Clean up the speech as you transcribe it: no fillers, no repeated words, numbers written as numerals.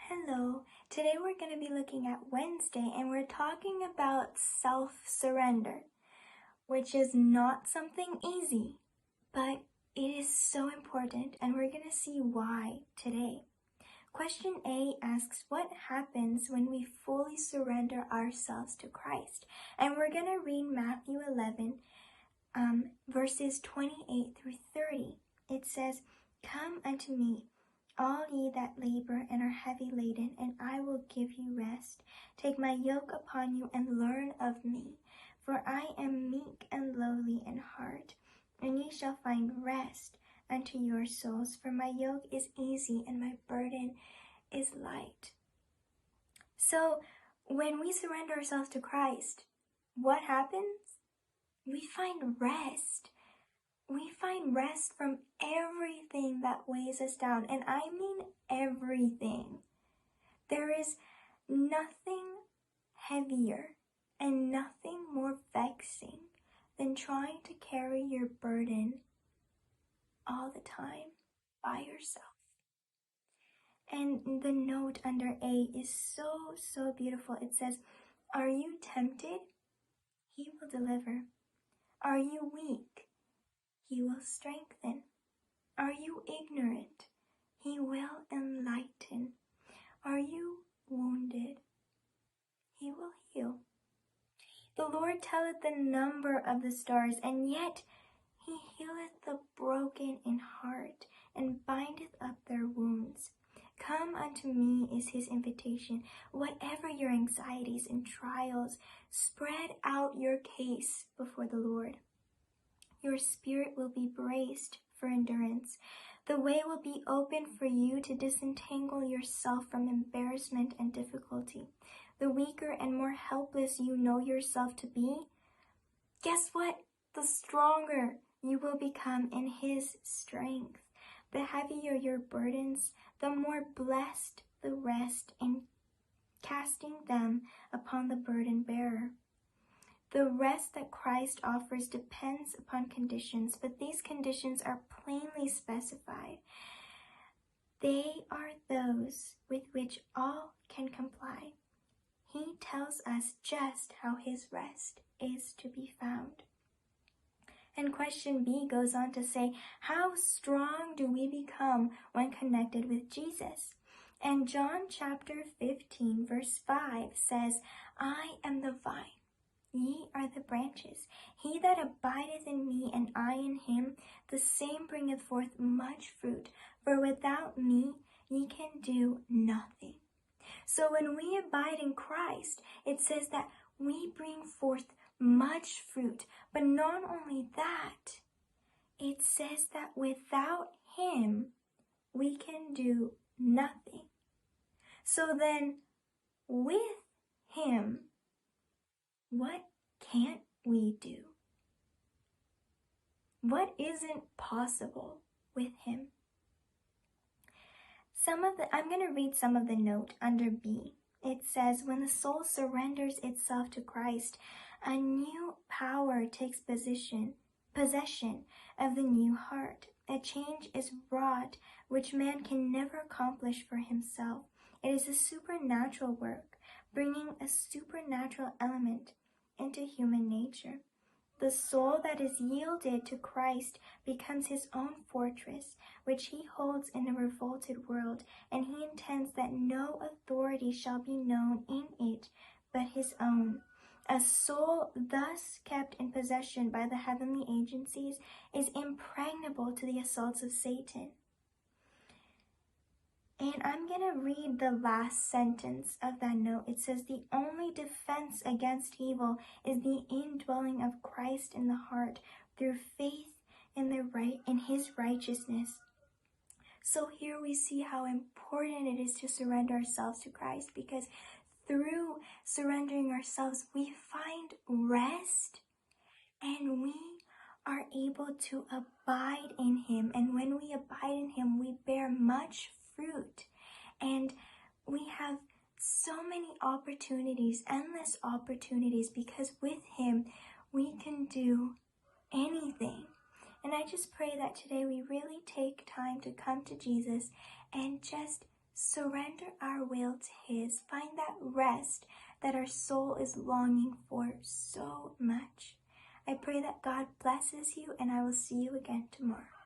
Hello, today we're going to be looking at Wednesday and we're talking about self-surrender, which is not something easy, but it is so important and we're going to see why today. Question A asks, what happens when we fully surrender ourselves to Christ? And we're going to read Matthew 11, verses 28 through 30. It says, "Come unto me, all ye that labor and are heavy laden, and I will give you rest. Take my yoke upon you and learn of me, for I am meek and lowly in heart, and ye shall find rest unto your souls. For my yoke is easy and my burden is light." So when we surrender ourselves to Christ, what happens? We find rest. We find rest from everything that weighs us down. And I mean everything. There is nothing heavier and nothing more vexing than trying to carry your burden all the time by yourself. And the note under A is so beautiful. It says, "Are you tempted? He will deliver. Are you weak? He will strengthen. Are you ignorant? He will enlighten. Are you wounded? He will heal. The Lord telleth the number of the stars, and yet he healeth the broken in heart, and bindeth up their wounds. Come unto me," is his invitation. Whatever your anxieties and trials, spread out your case before the Lord. Your spirit will be braced for endurance. The way will be open for you to disentangle yourself from embarrassment and difficulty. The weaker and more helpless you know yourself to be, guess what? The stronger you will become in his strength. The heavier your burdens, the more blessed the rest in casting them upon the burden bearer. The rest that Christ offers depends upon conditions, but these conditions are plainly specified. They are those with which all can comply. He tells us just how his rest is to be found. And question B goes on to say, how strong do we become when connected with Jesus? And John chapter 15 verse 5 says, "I am the vine. Ye are the branches. He that abideth in me, and I in him, the same bringeth forth much fruit. For without me ye can do nothing." So when we abide in Christ, it says that we bring forth much fruit. But not only that, it says that without him, we can do nothing. So then, with him, what can't we do? What isn't possible with him? I'm going to read some of the note under B. It says, when the soul surrenders itself to Christ, a new power takes possession of the new heart. A change is wrought which man can never accomplish for himself. It is a supernatural work, bringing a supernatural element into human nature. The soul that is yielded to Christ becomes his own fortress, which he holds in a revolted world, and he intends that no authority shall be known in it but his own. A soul thus kept in possession by the heavenly agencies is impregnable to the assaults of Satan. And I'm going to read the last sentence of that note. It says, "The only defense against evil is the indwelling of Christ in the heart through faith in his righteousness." So here we see how important it is to surrender ourselves to Christ, because through surrendering ourselves, we find rest and we are able to abide in him. And when we abide in him, we bear much fruit. And we have so many opportunities, endless opportunities, because with him, we can do anything. And I just pray that today we really take time to come to Jesus and just Surrender our will to His. Find that rest that our soul is longing for so much. I pray that God blesses you, and I will see you again tomorrow.